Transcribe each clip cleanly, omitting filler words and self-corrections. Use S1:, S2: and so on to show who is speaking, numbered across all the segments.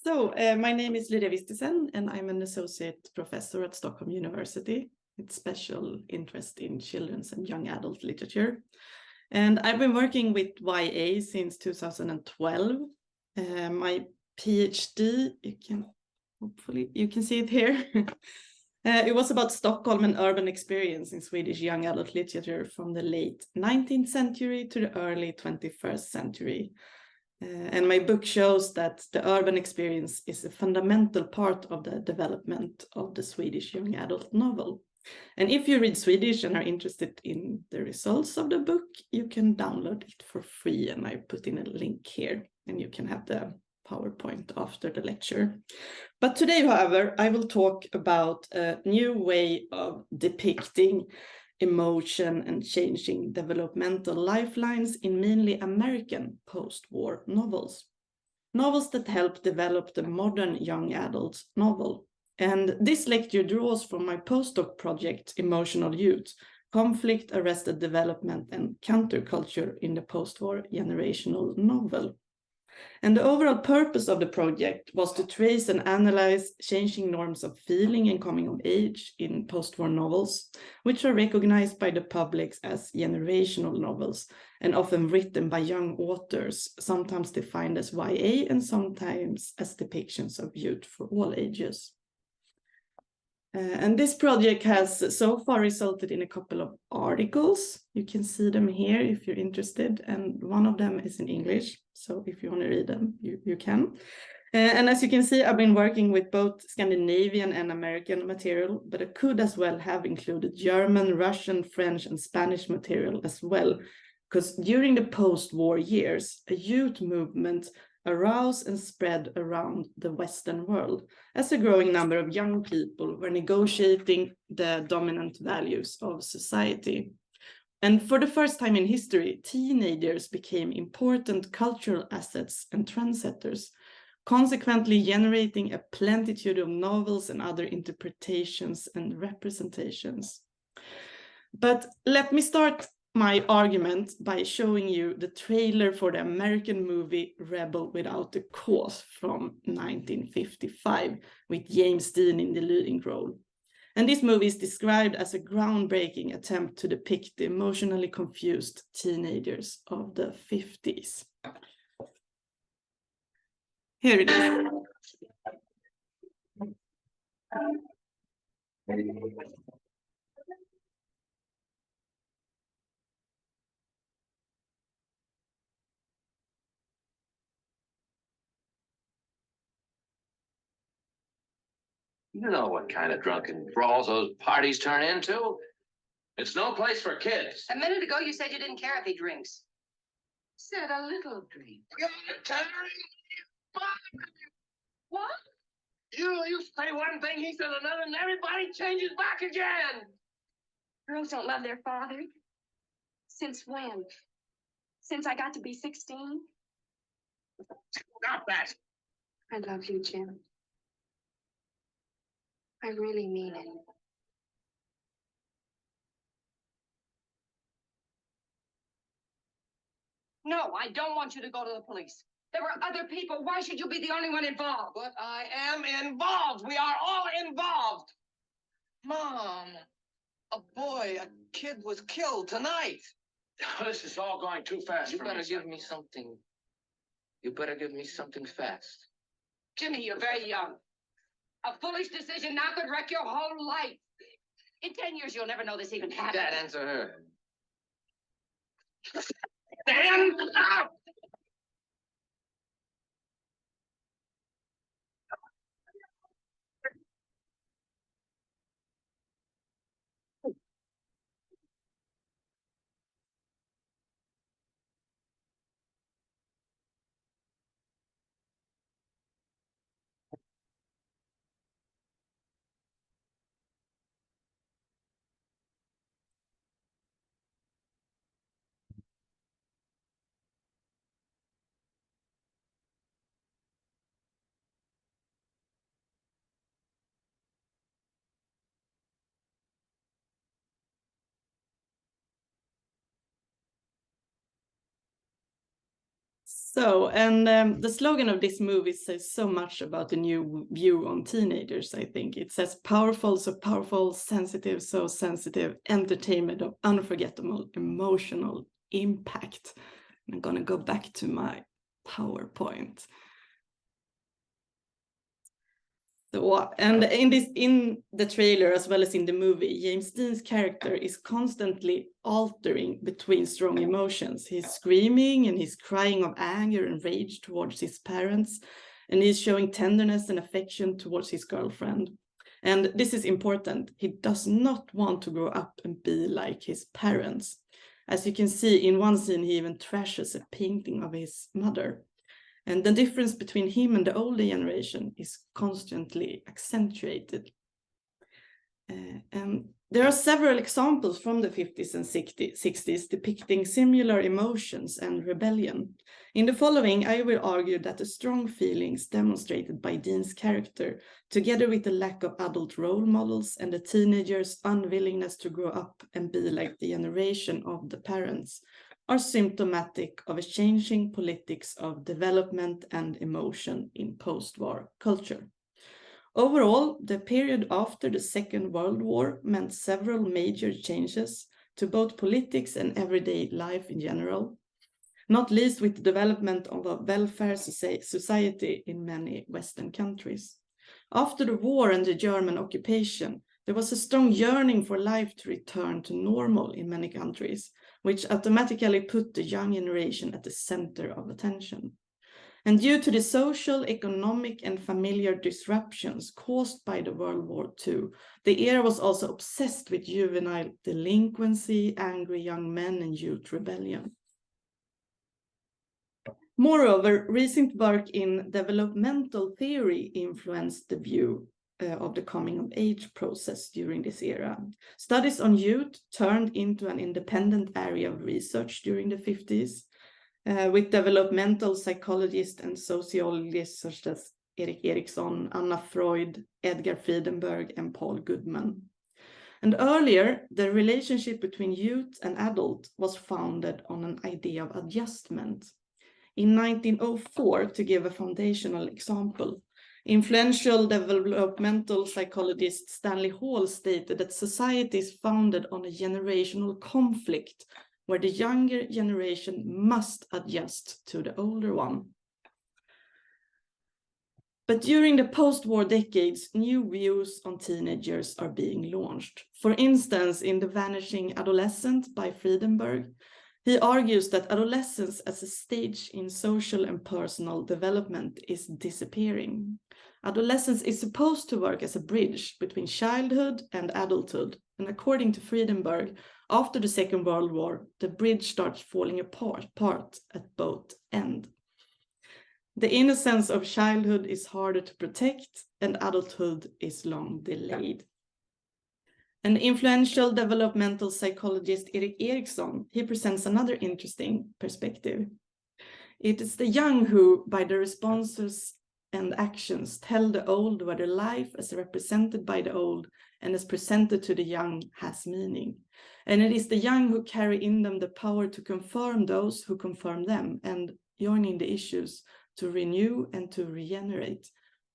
S1: My name is Lydia Wistisen, and I'm an associate professor at Stockholm University with special interest in children's and young adult literature. And I've been working with YA since 2012. My PhD, you can see it here. It was about Stockholm and urban experience in Swedish young adult literature from the late 19th century to the early 21st century. And my book shows that the urban experience is a fundamental part of the development of the Swedish young adult novel. And if you read Swedish and are interested in the results of the book, you can download it for free. And I put in a link here, and you can have the PowerPoint after the lecture. But today, however, I will talk about a new way of depicting emotion and changing developmental lifelines in mainly American post-war novels. Novels that help develop the modern young adult novel. And this lecture draws from my postdoc project, Emotional Youth, Conflict, Arrested Development and Counterculture in the Post-War Generational Novel. And the overall purpose of the project was to trace and analyze changing norms of feeling and coming of age in post-war novels, which are recognized by the public as generational novels and often written by young authors, sometimes defined as YA and sometimes as depictions of youth for all ages. And this project has so far resulted in a couple of articles. You can see them here if you're interested, and one of them is in English, so if you want to read them, you can. And as you can see, I've been working with both Scandinavian and American material, but I could as well have included German, Russian, French, and Spanish material as well, because during the post-war years, a youth movement arose and spread around the Western world as a growing number of young people were negotiating the dominant values of society. And for the first time in history, teenagers became important cultural assets and trendsetters, consequently generating a plenitude of novels and other interpretations and representations. But let me start my argument by showing you the trailer for the American movie Rebel Without a Cause from 1955 with James Dean in the leading role. And this movie is described as a groundbreaking attempt to depict the emotionally confused teenagers of the 50s. Here it is.
S2: You know what kind of drunken brawls those parties turn into. It's no place for kids.
S3: A minute ago, you said you didn't care if he drinks.
S2: Said a little drink. You're tearing me apart.
S3: What?
S2: You say one thing, he says another, and everybody changes back again.
S4: Girls don't love their father. Since when? Since I got to be 16?
S2: Stop that.
S4: I love you, Jim. I really mean it.
S3: No, I don't want you to go to the police. There were other people. Why should you be the only one involved?
S2: But I am involved. We are all involved. Mom, a kid was killed tonight. This is all going too fast for me. You better give me something. You better give me something fast.
S3: Jimmy, you're very young. A foolish decision now could wreck your whole life. In 10 years, you'll never know this even happened.
S2: Dad, answer her. Stand up!
S1: The slogan of this movie says so much about the new view on teenagers, I think. It says powerful, so powerful, sensitive, so sensitive, entertainment of unforgettable emotional impact. I'm gonna go back to my PowerPoint. So, and in the trailer as well as in the movie, James Dean's character is constantly altering between strong emotions. He's screaming and he's crying of anger and rage towards his parents, and he's showing tenderness and affection towards his girlfriend. And this is important. He does not want to grow up and be like his parents. As you can see in one scene, he even trashes a painting of his mother. And the difference between him and the older generation is constantly accentuated. And there are several examples from the 50s and 60s depicting similar emotions and rebellion. In the following, I will argue that the strong feelings demonstrated by Dean's character, together with the lack of adult role models and the teenagers' unwillingness to grow up and be like the generation of the parents, are symptomatic of a changing politics of development and emotion in post-war culture. Overall, the period after the Second World War meant several major changes to both politics and everyday life in general, not least with the development of a welfare society in many Western countries. After the war and the German occupation, there was a strong yearning for life to return to normal in many countries, which automatically put the young generation at the center of attention. And due to the social, economic, and familiar disruptions caused by the World War II, the era was also obsessed with juvenile delinquency, angry young men, and youth rebellion. Moreover, recent work in developmental theory influenced the view of the coming of age process during this era. Studies on youth turned into an independent area of research during the 50s, with developmental psychologists and sociologists such as Erik Erikson, Anna Freud, Edgar Friedenberg, and Paul Goodman. And earlier, the relationship between youth and adult was founded on an idea of adjustment. In 1904, to give a foundational example, influential developmental psychologist Stanley Hall stated that society is founded on a generational conflict where the younger generation must adjust to the older one. But during the post-war decades, new views on teenagers are being launched. For instance, in The Vanishing Adolescent by Friedenberg, he argues that adolescence as a stage in social and personal development is disappearing. Adolescence is supposed to work as a bridge between childhood and adulthood. And according to Friedenberg, after the Second World War, the bridge starts falling apart at both ends. The innocence of childhood is harder to protect, and adulthood is long delayed. An influential developmental psychologist, Erik Erikson, he presents another interesting perspective. It is the young who, by their responses and actions, tell the old whether life as represented by the old and as presented to the young has meaning. And it is the young who carry in them the power to confirm those who confirm them and joining the issues to renew and to regenerate,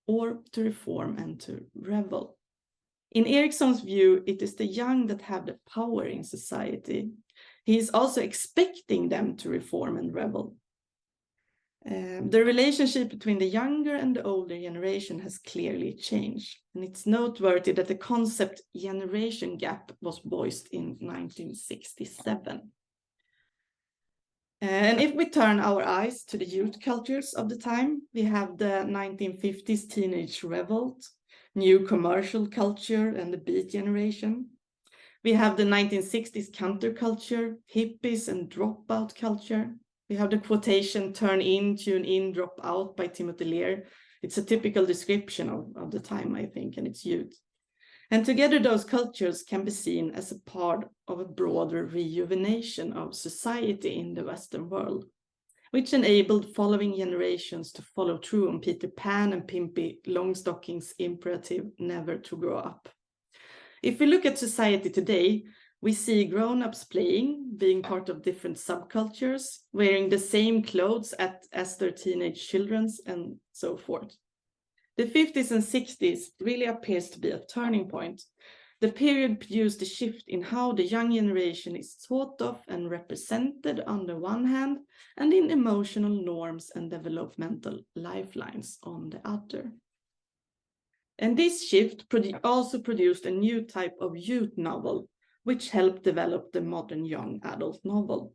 S1: or to reform and to revel. In Erikson's view, it is the young that have the power in society. He is also expecting them to reform and revel. The relationship between the younger and the older generation has clearly changed, and it's noteworthy that the concept generation gap was voiced in 1967. And if we turn our eyes to the youth cultures of the time, we have the 1950s teenage revolt, new commercial culture, and the beat generation. We have the 1960s counterculture, hippies, and dropout culture. We have the quotation, turn in, tune in, drop out by Timothy Lear. It's a typical description of the time, I think, and its youth. And together those cultures can be seen as a part of a broader rejuvenation of society in the Western world, which enabled following generations to follow through on Peter Pan and Pippi Longstocking's imperative never to grow up. If we look at society today, We see grown-ups playing, being part of different subcultures, wearing the same clothes as their teenage children, and so forth. The 50s and 60s really appears to be a turning point. The period produced a shift in how the young generation is thought of and represented on the one hand, and in emotional norms and developmental lifelines on the other. And this shift also produced a new type of youth novel, which helped develop the modern young adult novel.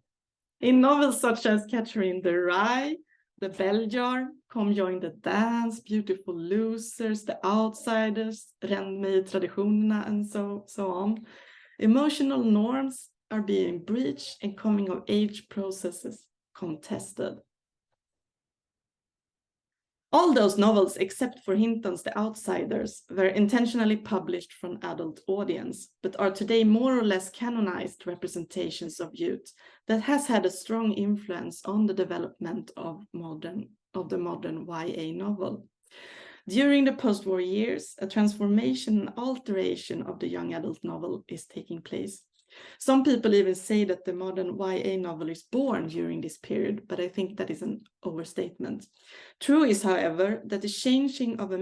S1: In novels such as Catherine the Rye, The Bell Jar, Come Join the Dance, Beautiful Losers, The Outsiders, Ränd mig i traditionerna, and so on, emotional norms are being breached and coming of age processes contested. All those novels, except for Hinton's The Outsiders, were intentionally published for an adult audience, but are today more or less canonized representations of youth that has had a strong influence on the development of the modern YA novel. During the post-war years, a transformation and alteration of the young adult novel is taking place. Some people even say that the modern YA novel is born during this period, but I think that is an overstatement. True is, however, that the changing of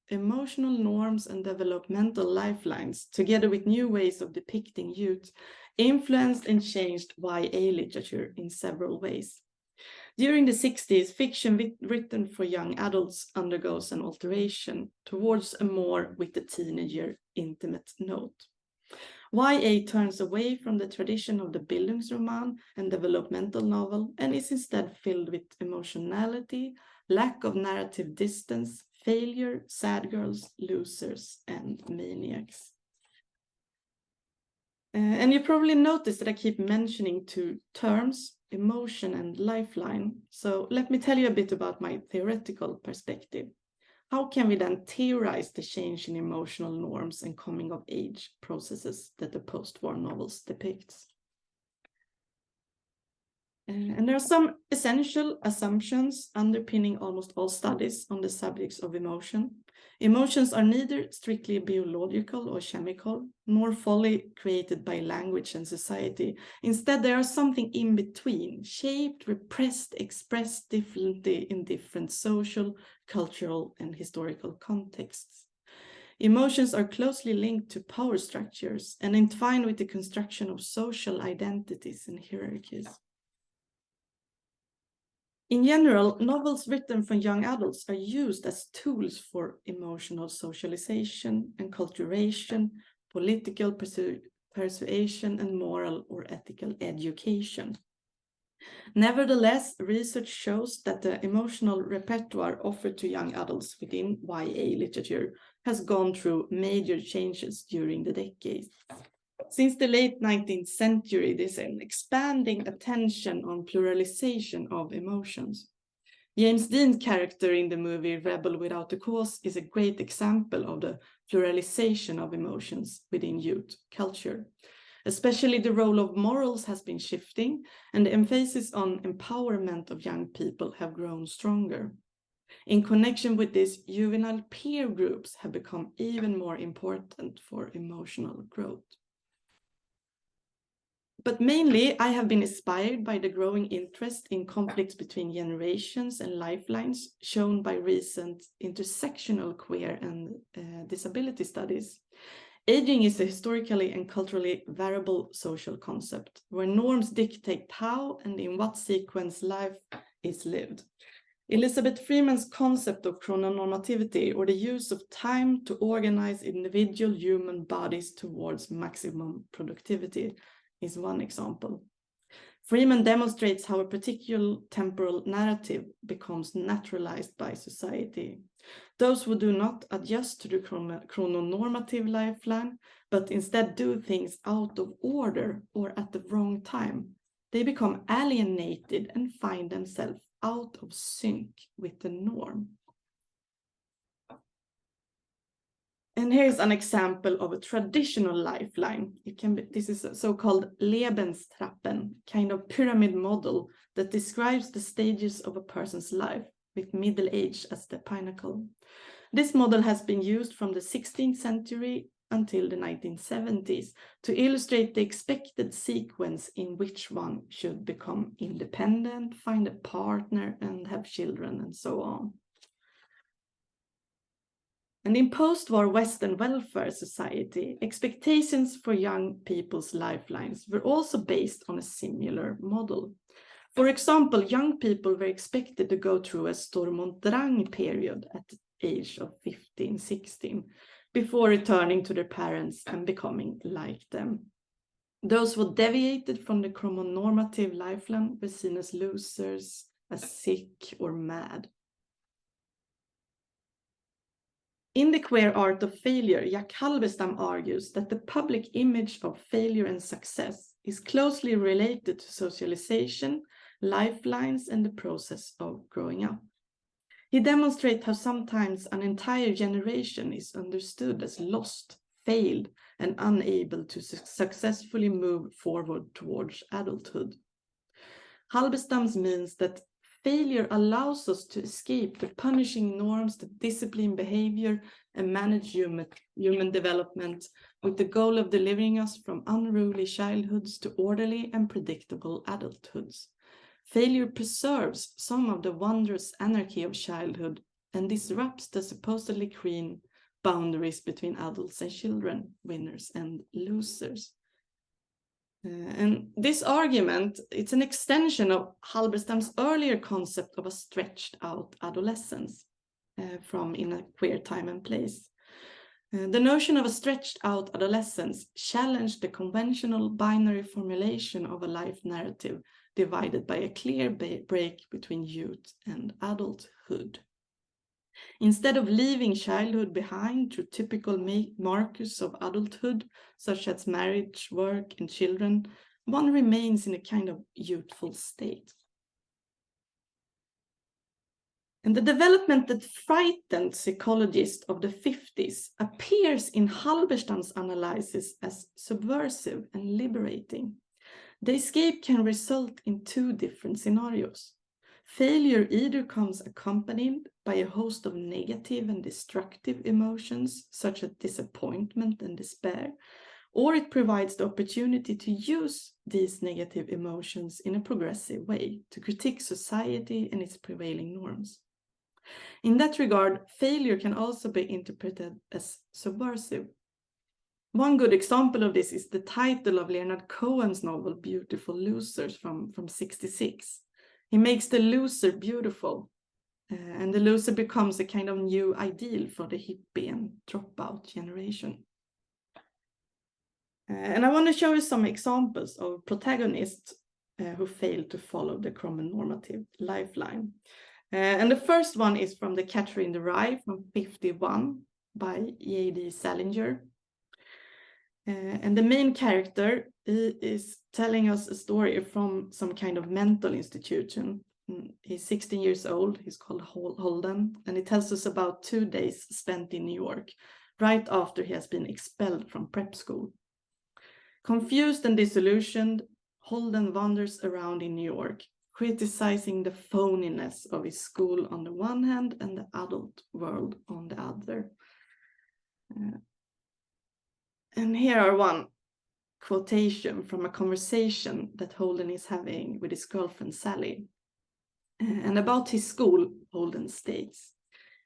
S1: emotional norms and developmental lifelines, together with new ways of depicting youth, influenced and changed YA literature in several ways. During the 60s, fiction written for young adults undergoes an alteration towards a more with the teenager intimate note. YA turns away from the tradition of the Bildungsroman and developmental novel and is instead filled with emotionality, lack of narrative distance, failure, sad girls, losers, and maniacs. And you probably noticed that I keep mentioning two terms, emotion and lifeline. So let me tell you a bit about my theoretical perspective. How can we then theorize the change in emotional norms and coming of age processes that the post-war novels depict? And there are some essential assumptions underpinning almost all studies on the subjects of emotion. Emotions are neither strictly biological or chemical, nor fully created by language and society. Instead, they are something in between, shaped, repressed, expressed differently in different social, cultural, and historical contexts. Emotions are closely linked to power structures and entwined with the construction of social identities and hierarchies. In general, novels written for young adults are used as tools for emotional socialization, enculturation, political persuasion, and moral or ethical education. Nevertheless, research shows that the emotional repertoire offered to young adults within YA literature has gone through major changes during the decades. Since the late 19th century, there's an expanding attention on pluralization of emotions. James Dean's character in the movie Rebel Without a Cause is a great example of the pluralization of emotions within youth culture. Especially the role of morals has been shifting, and the emphasis on empowerment of young people have grown stronger. In connection with this, juvenile peer groups have become even more important for emotional growth. But mainly, I have been inspired by the growing interest in conflicts between generations and lifelines shown by recent intersectional queer and disability studies. Aging is a historically and culturally variable social concept, where norms dictate how and in what sequence life is lived. Elizabeth Freeman's concept of chrononormativity, or the use of time to organize individual human bodies towards maximum productivity, is one example. Freeman demonstrates how a particular temporal narrative becomes naturalized by society. Those who do not adjust to the chrononormative lifeline, but instead do things out of order or at the wrong time, they become alienated and find themselves out of sync with the norm. And here's an example of a traditional lifeline. This is a so-called Lebenstrappen, kind of pyramid model that describes the stages of a person's life, with middle age as the pinnacle. This model has been used from the 16th century until the 1970s to illustrate the expected sequence in which one should become independent, find a partner, and have children, and so on. And in post-war Western welfare society, expectations for young people's lifelines were also based on a similar model. For example, young people were expected to go through a Sturm und Drang period at the age of 15, 16, before returning to their parents and becoming like them. Those who deviated from the chromonormative lifeline were seen as losers, as sick or mad. In The Queer Art of Failure, Jack Halberstam argues that the public image of failure and success is closely related to socialization, lifelines, and the process of growing up. He demonstrates how sometimes an entire generation is understood as lost, failed, and unable to successfully move forward towards adulthood. Halberstam means that failure allows us to escape the punishing norms that discipline behavior and manage human development with the goal of delivering us from unruly childhoods to orderly and predictable adulthoods. Failure preserves some of the wondrous anarchy of childhood and disrupts the supposedly clean boundaries between adults and children, winners and losers. And this argument, it's an extension of Halberstam's earlier concept of a stretched out adolescence from In a Queer Time and Place. The notion of a stretched out adolescence challenged the conventional binary formulation of a life narrative divided by a clear break between youth and adulthood. Instead of leaving childhood behind through typical markers of adulthood, such as marriage, work, and children, one remains in a kind of youthful state. And the development that frightened psychologists of the 50s appears in Halberstam's analysis as subversive and liberating. The escape can result in two different scenarios. Failure either comes accompanied by a host of negative and destructive emotions, such as disappointment and despair, or it provides the opportunity to use these negative emotions in a progressive way to critique society and its prevailing norms. In that regard, failure can also be interpreted as subversive. One good example of this is the title of Leonard Cohen's novel, Beautiful Losers, from 1966. He makes the loser beautiful, and the loser becomes a kind of new ideal for the hippie and dropout generation. And I want to show you some examples of protagonists who fail to follow the chromonormative lifeline. And the first one is from The Catcher in the Rye from 1951 by E.A.D. Salinger. And the main character is telling us a story from some kind of mental institution. He's 16 years old, he's called Holden, and it tells us about 2 days spent in New York, right after he has been expelled from prep school. Confused and disillusioned, Holden wanders around in New York, criticizing the phoniness of his school on the one hand and the adult world on the other. And here are one quotation from a conversation that Holden is having with his girlfriend Sally. And about his school, Holden states,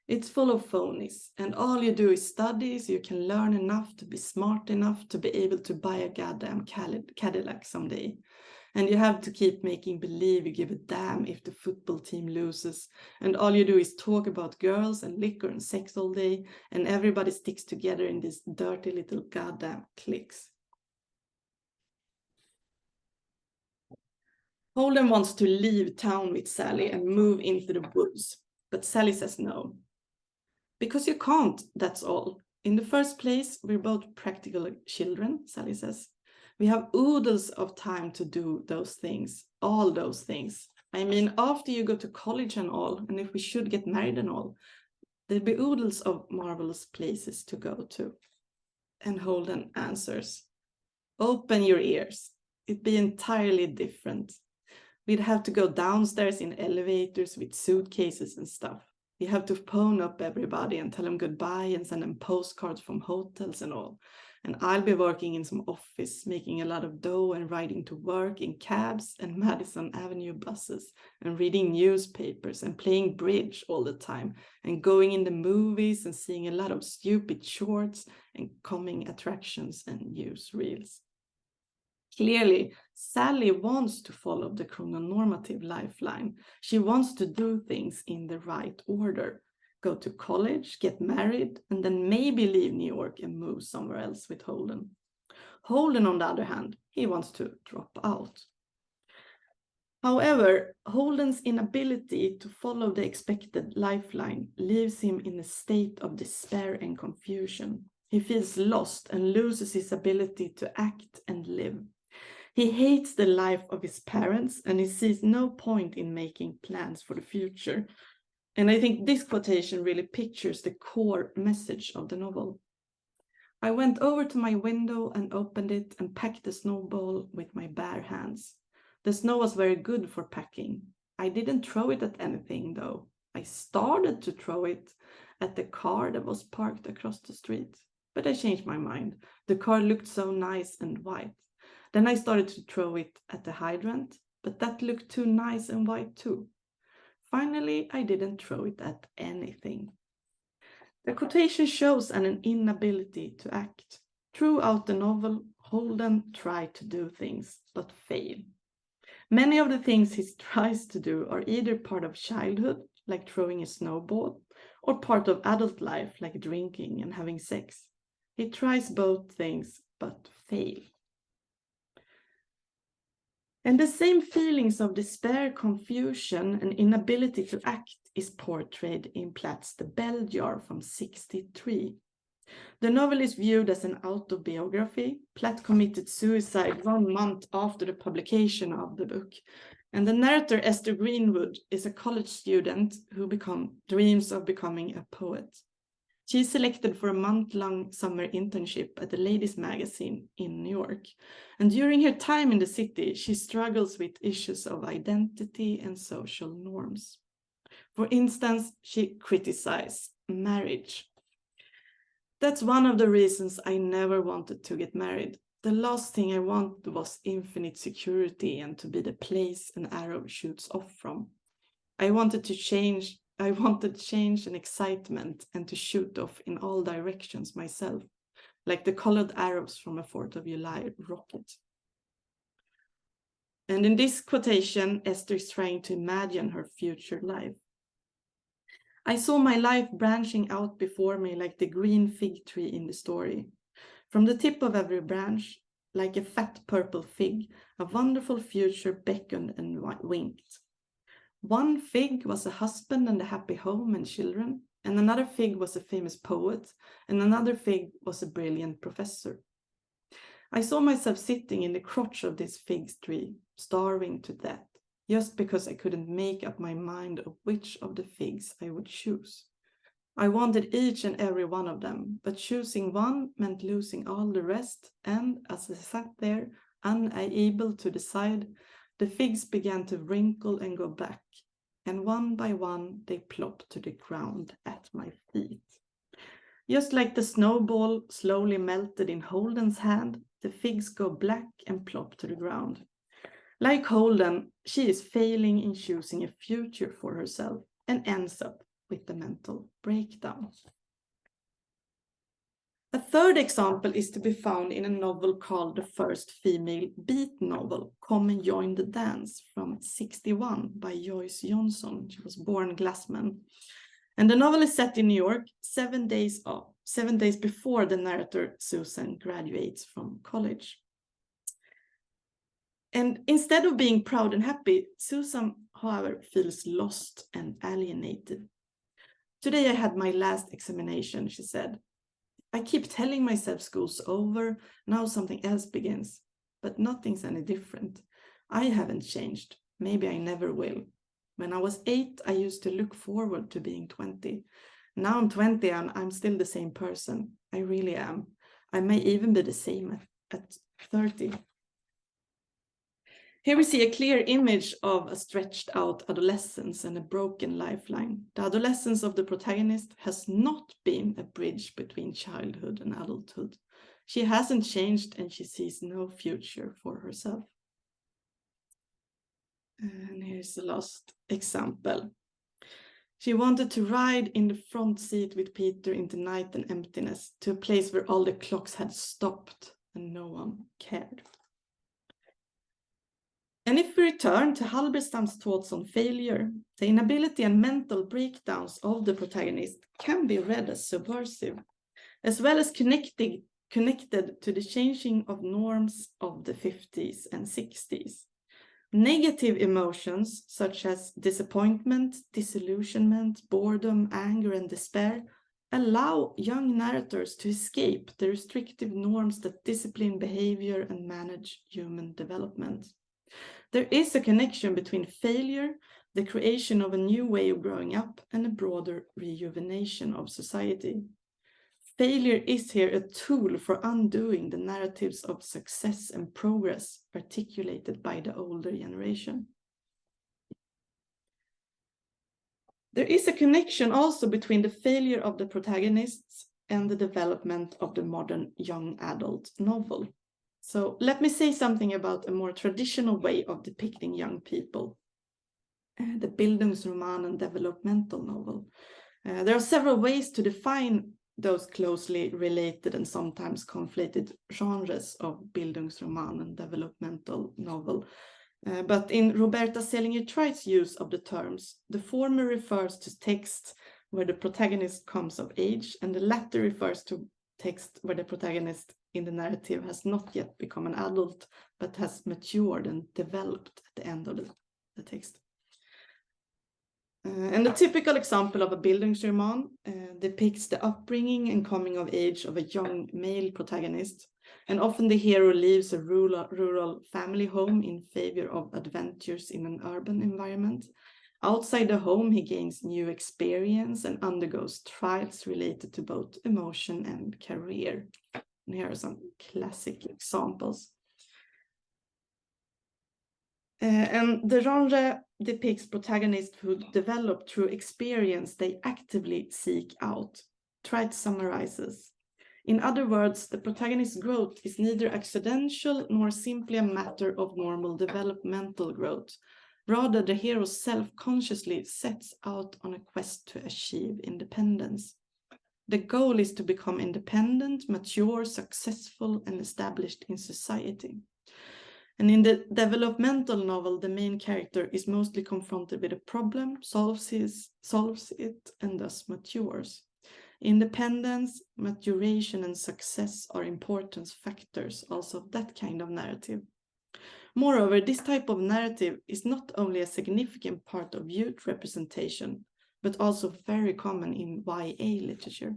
S1: "It's full of phonies, and all you do is study so you can learn enough to be smart enough to be able to buy a goddamn Cadillac someday. And you have to keep making believe you give a damn if the football team loses. And all you do is talk about girls and liquor and sex all day. And everybody sticks together in these dirty little goddamn cliques." Holden wants to leave town with Sally and move into the woods. But Sally says no. "Because you can't, that's all. In the first place, we're both practical children," Sally says. "We have oodles of time to do those things, all those things. I mean, after you go to college and all, and if we should get married and all, there'll be oodles of marvelous places to go to." And Holden answers, "Open your ears. It'd be entirely different. We'd have to go downstairs in elevators with suitcases and stuff. You have to phone up everybody and tell them goodbye and send them postcards from hotels and all. And I'll be working in some office, making a lot of dough and riding to work in cabs and Madison Avenue buses and reading newspapers and playing bridge all the time and going in the movies and seeing a lot of stupid shorts and coming attractions and newsreels. Clearly, Sally wants to follow the chrononormative lifeline. She wants to do things in the right order. Go to college, get married, and then maybe leave New York and move somewhere else with Holden. Holden, on the other hand, he wants to drop out. However, Holden's inability to follow the expected lifeline leaves him in a state of despair and confusion. He feels lost and loses his ability to act and live. He hates the life of his parents and he sees no point in making plans for the future. And I think this quotation really pictures the core message of the novel. I went over to my window and opened it and packed the snowball with my bare hands. The snow was very good for packing. I didn't throw it at anything though. I started to throw it at the car that was parked across the street. But I changed my mind. The car looked so nice and white. Then I started to throw it at the hydrant, but that looked too nice and white too. Finally, I didn't throw it at anything. The quotation shows an inability to act. Throughout the novel, Holden tried to do things, but fail. Many of the things he tries to do are either part of childhood, like throwing a snowball, or part of adult life, like drinking and having sex. He tries both things, but fail. And the same feelings of despair, confusion, and inability to act is portrayed in Platt's The Bell Jar from '63. The novel is viewed as an autobiography. Platt committed suicide 1 month after the publication of the book. And the narrator, Esther Greenwood, is a college student who dreams of becoming a poet. She is selected for a month-long summer internship at the Ladies magazine in New York. And during her time in the city, she struggles with issues of identity and social norms. For instance, she criticizes marriage. That's one of the reasons I never wanted to get married. The last thing I wanted was infinite security and to be the place an arrow shoots off from. I wanted change and excitement and to shoot off in all directions myself, like the colored arrows from a 4th of July rocket. And in this quotation, Esther is trying to imagine her future life. I saw my life branching out before me like the green fig tree in the story. From the tip of every branch, like a fat purple fig, a wonderful future beckoned and winked. One fig was a husband and a happy home and children, and another fig was a famous poet, and another fig was a brilliant professor. I saw myself sitting in the crotch of this fig tree, starving to death, just because I couldn't make up my mind of which of the figs I would choose. I wanted each and every one of them, but choosing one meant losing all the rest, and as I sat there, unable to decide, the figs began to wrinkle and go back, and one by one they plopped to the ground at my feet. Just like the snowball slowly melted in Holden's hand, the figs go black and plop to the ground. Like Holden, she is failing in choosing a future for herself and ends up with the mental breakdown. A third example is to be found in a novel called The First Female Beat Novel, Come and Join the Dance from '61 by Joyce Johnson. She was born Glassman. And the novel is set in New York 7 days before the narrator Susan graduates from college. And instead of being proud and happy, Susan, however, feels lost and alienated. Today I had my last examination, she said. I keep telling myself school's over, now something else begins, but nothing's any different. I haven't changed. Maybe I never will. When I was 8, I used to look forward to being 20. Now I'm 20 and I'm still the same person. I really am. I may even be the same at 30. Here we see a clear image of a stretched out adolescence and a broken lifeline. The adolescence of the protagonist has not been a bridge between childhood and adulthood. She hasn't changed and she sees no future for herself. And here's the last example. She wanted to ride in the front seat with Peter into night and emptiness, to a place where all the clocks had stopped and no one cared. And if we return to Halberstam's thoughts on failure, the inability and mental breakdowns of the protagonist can be read as subversive, as well as connected to the changing of norms of the 50s and 60s. Negative emotions such as disappointment, disillusionment, boredom, anger, and despair allow young narrators to escape the restrictive norms that discipline behavior and manage human development. There is a connection between failure, the creation of a new way of growing up, and a broader rejuvenation of society. Failure is here a tool for undoing the narratives of success and progress articulated by the older generation. There is a connection also between the failure of the protagonists and the development of the modern young adult novel. So let me say something about a more traditional way of depicting young people, the Bildungsroman and developmental novel. There are several ways to define those closely related and sometimes conflated genres of Bildungsroman and developmental novel. But in Roberta Selinger-Treit's use of the terms, the former refers to texts where the protagonist comes of age, and the latter refers to text where the protagonist in the narrative has not yet become an adult, but has matured and developed at the end of the text. And a typical example of a Bildungsroman depicts the upbringing and coming of age of a young male protagonist, and often the hero leaves a rural family home in favor of adventures in an urban environment. Outside the home, he gains new experience and undergoes trials related to both emotion and career. And here are some classic examples. And the genre depicts protagonists who develop through experience they actively seek out. Treit summarizes. In other words, the protagonist's growth is neither accidental nor simply a matter of normal developmental growth. Rather, the hero self-consciously sets out on a quest to achieve independence. The goal is to become independent, mature, successful, and established in society. And in the developmental novel, the main character is mostly confronted with a problem, solves it, and thus matures. Independence, maturation, and success are important factors also of that kind of narrative. Moreover, this type of narrative is not only a significant part of youth representation, but also very common in YA literature.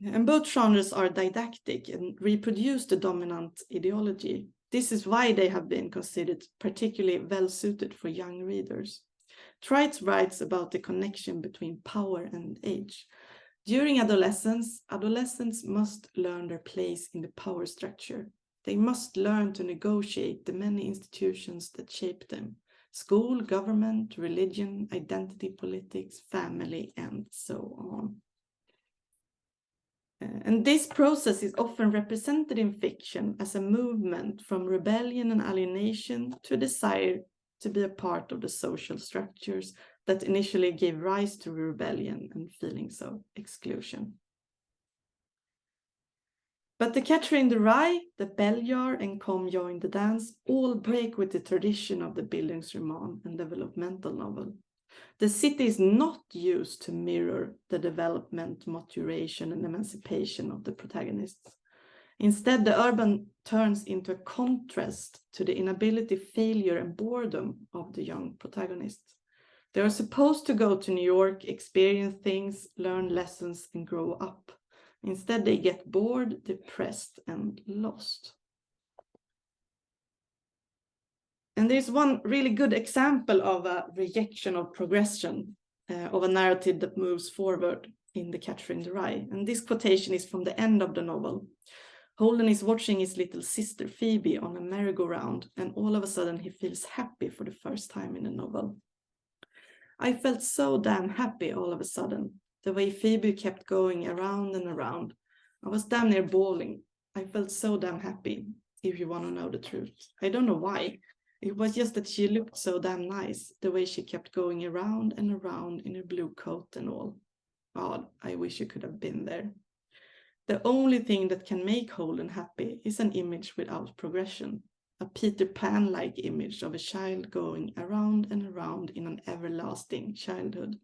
S1: And both genres are didactic and reproduce the dominant ideology. This is why they have been considered particularly well-suited for young readers. Treit writes about the connection between power and age. During adolescence, adolescents must learn their place in the power structure. They must learn to negotiate the many institutions that shape them: school, government, religion, identity politics, family, and so on. And this process is often represented in fiction as a movement from rebellion and alienation to a desire to be a part of the social structures that initially gave rise to rebellion and feelings of exclusion. But The Catcher in the Rye, The Bell Jar, and Come Join the Dance all break with the tradition of the Bildungsroman and developmental novel. The city is not used to mirror the development, maturation, and emancipation of the protagonists. Instead, the urban turns into a contrast to the inability, failure, and boredom of the young protagonists. They are supposed to go to New York, experience things, learn lessons, and grow up. Instead, they get bored, depressed, and lost. And there's one really good example of a rejection of progression, of a narrative that moves forward in The Catcher in the Rye. And this quotation is from the end of the novel. Holden is watching his little sister Phoebe on a merry-go-round, and all of a sudden he feels happy for the first time in the novel. I felt so damn happy all of a sudden, the way Phoebe kept going around and around. I was damn near bawling. I felt so damn happy, if you want to know the truth. I don't know why. It was just that she looked so damn nice, the way she kept going around and around in her blue coat and all. God, I wish you could have been there. The only thing that can make Holden happy is an image without progression, a Peter Pan-like image of a child going around and around in an everlasting childhood.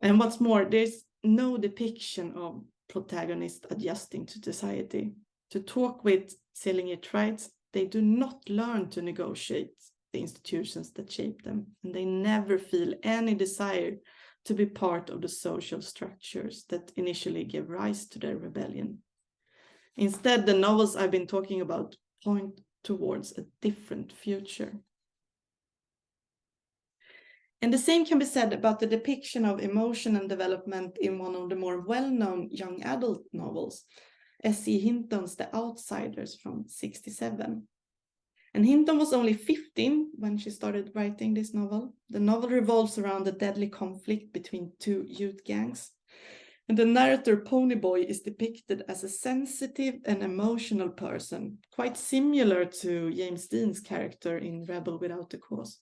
S1: And what's more, there's no depiction of protagonist adjusting to society. To talk with selling it right, they do not learn to negotiate the institutions that shape them, and they never feel any desire to be part of the social structures that initially gave rise to their rebellion. Instead, the novels I've been talking about point towards a different future. And the same can be said about the depiction of emotion and development in one of the more well-known young adult novels, S.E. Hinton's The Outsiders from 1967. And Hinton was only 15 when she started writing this novel. The novel revolves around a deadly conflict between two youth gangs. And the narrator, Ponyboy, is depicted as a sensitive and emotional person, quite similar to James Dean's character in Rebel Without a Cause.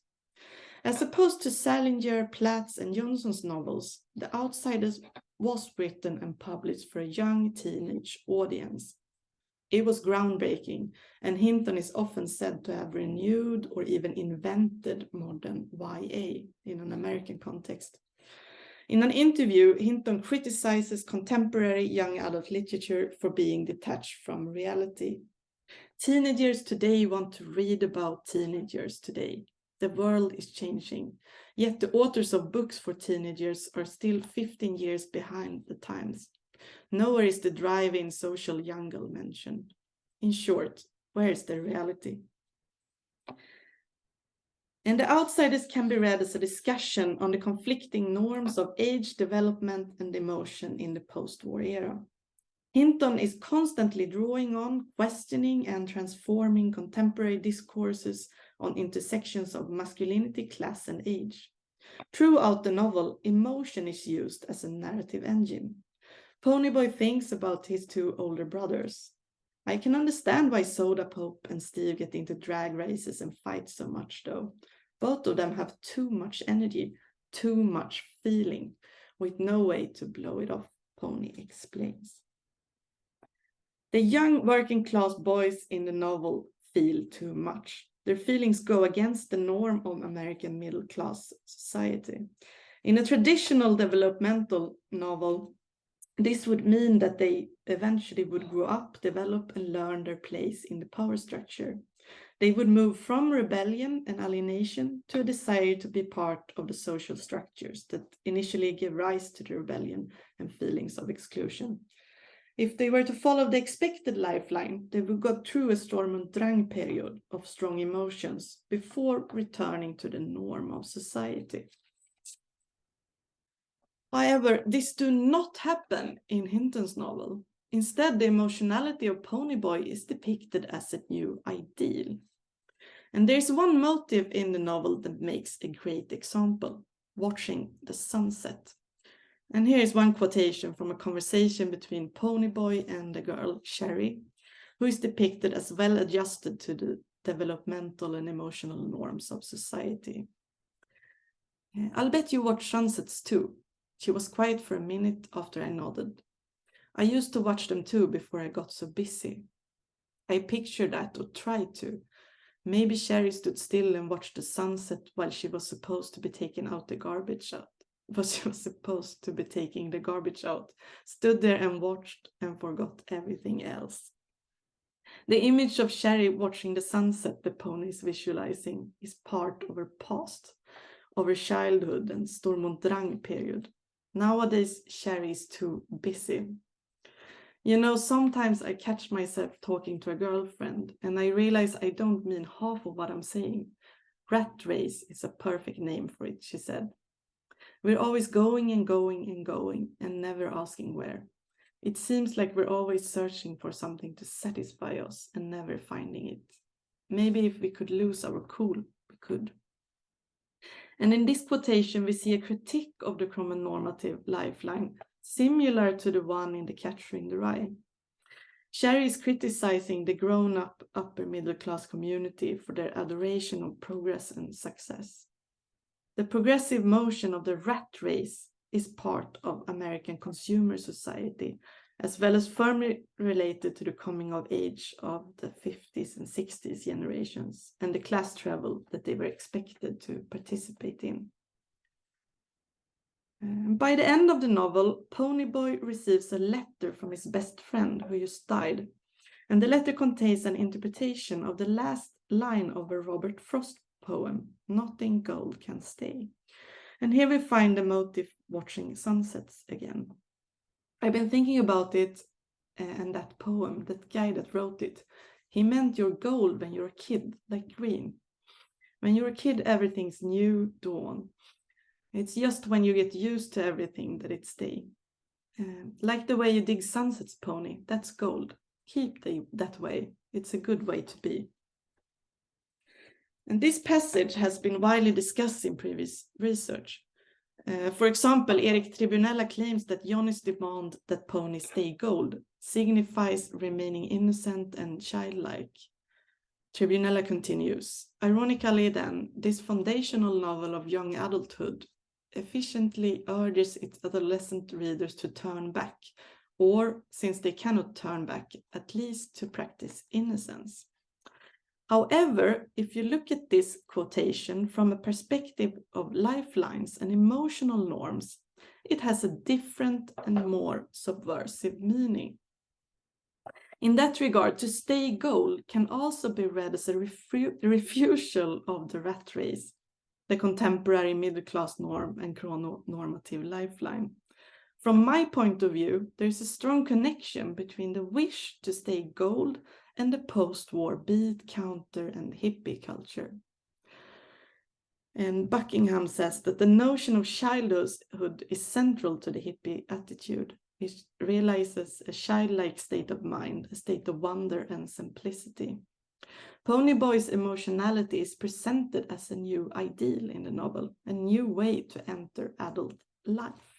S1: As opposed to Salinger, Platts, and Johnson's novels, The Outsiders was written and published for a young teenage audience. It was groundbreaking, and Hinton is often said to have renewed or even invented modern YA in an American context. In an interview, Hinton criticizes contemporary young adult literature for being detached from reality. Teenagers today want to read about teenagers today. The world is changing, yet the authors of books for teenagers are still 15 years behind the times. Nowhere is the drive-in social jungle mentioned. In short, where is the reality? And The Outsiders can be read as a discussion on the conflicting norms of age, development, and emotion in the post-war era. Hinton is constantly drawing on, questioning, and transforming contemporary discourses on intersections of masculinity, class, and age. Throughout the novel, emotion is used as a narrative engine. Ponyboy thinks about his two older brothers. I can understand why Soda Pope and Steve get into drag races and fight so much, though. Both of them have too much energy, too much feeling, with no way to blow it off, Pony explains. The young working class boys in the novel feel too much. Their feelings go against the norm of American middle class society. In a traditional developmental novel, this would mean that they eventually would grow up, develop, and learn their place in the power structure. They would move from rebellion and alienation to a desire to be part of the social structures that initially give rise to the rebellion and feelings of exclusion. If they were to follow the expected lifeline, they would go through a storm and drang period of strong emotions before returning to the norm of society. However, this do not happen in Hinton's novel. Instead, the emotionality of Ponyboy is depicted as a new ideal. And there's one motive in the novel that makes a great example: watching the sunset. And here is one quotation from a conversation between Ponyboy and the girl, Sherry, who is depicted as well adjusted to the developmental and emotional norms of society. I'll bet you watch sunsets too. She was quiet for a minute after I nodded. I used to watch them too before I got so busy. I pictured that, or tried to. Maybe Sherry stood still and watched the sunset while she was supposed to be taking out the garbage out. Stood there and watched and forgot everything else. The image of Sherry watching the sunset the pony is visualizing is part of her past, of her childhood and Storm und Drang period. Nowadays, Sherry is too busy. You know, sometimes I catch myself talking to a girlfriend and I realize I don't mean half of what I'm saying. Rat race is a perfect name for it, she said. We're always going and going and going and never asking where. It seems like we're always searching for something to satisfy us and never finding it. Maybe if we could lose our cool, we could. And in this quotation, we see a critique of the chromonormative lifeline, similar to the one in The Catcher in the Rye. Sherry is criticizing the grown-up upper middle-class community for their adoration of progress and success. The progressive motion of the rat race is part of American consumer society, as well as firmly related to the coming of age of the 50s and 60s generations and the class travel that they were expected to participate in. By the end of the novel, Ponyboy receives a letter from his best friend who just died, and the letter contains an interpretation of the last line of a Robert Frost poem, "Nothing gold can stay." And here we find the motif watching sunsets again. I've been thinking about it and that poem, that guy that wrote it. He meant you're gold when you're a kid, like green. When you're a kid, everything's new dawn. It's just when you get used to everything that it stays. Like the way you dig sunsets, Pony, that's gold. Keep that way. It's a good way to be. And this passage has been widely discussed in previous research. For example, Erik Tribunella claims that Johnny's demand that Pony stay gold signifies remaining innocent and childlike. Tribunella continues, ironically then, this foundational novel of young adulthood efficiently urges its adolescent readers to turn back, or, since they cannot turn back, at least to practice innocence. However, if you look at this quotation from a perspective of lifelines and emotional norms, it has a different and more subversive meaning. In that regard, to stay gold can also be read as a refusal of the rat race, the contemporary middle-class norm and chrononormative lifeline. From my point of view, there's a strong connection between the wish to stay gold and the post-war beat, counter, and hippie culture. And Buckingham says that the notion of childhood is central to the hippie attitude. It realizes a childlike state of mind, a state of wonder and simplicity. Ponyboy's emotionality is presented as a new ideal in the novel, a new way to enter adult life.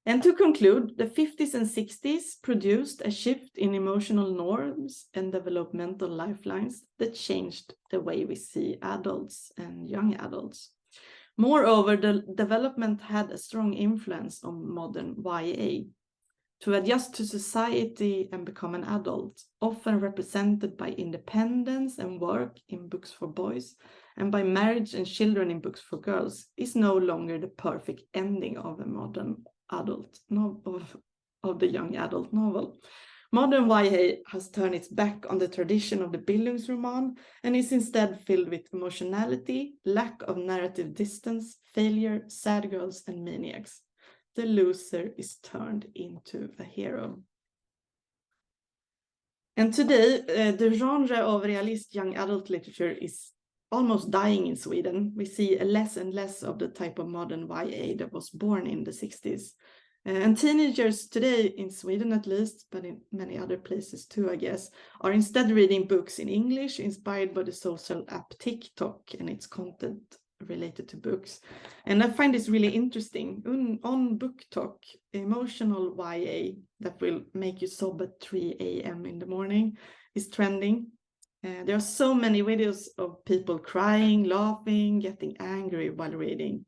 S1: And to conclude, the 50s and 60s produced a shift in emotional norms and developmental lifelines that changed the way we see adults and young adults. Moreover, the development had a strong influence on modern YA. To adjust to society and become an adult, often represented by independence and work in books for boys, and by marriage and children in books for girls, is no longer the perfect ending of a modern adult novel, of the young adult novel. Modern YA has turned its back on the tradition of the Bildungsroman and is instead filled with emotionality, lack of narrative distance, failure, sad girls, and maniacs. The loser is turned into a hero. And today, the genre of realist young adult literature is almost dying in Sweden. We see less and less of the type of modern YA that was born in the 60s. And teenagers today, in Sweden at least, but in many other places too, I guess, are instead reading books in English inspired by the social app TikTok and its content related to books. And I find this really interesting. On BookTok, emotional YA that will make you sob at 3 a.m. in the morning is trending. There are so many videos of people crying, laughing, getting angry while reading.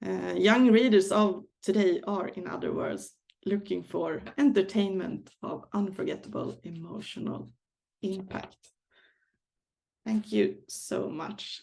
S1: Young readers of today are, in other words, looking for entertainment of unforgettable emotional impact. Thank you so much.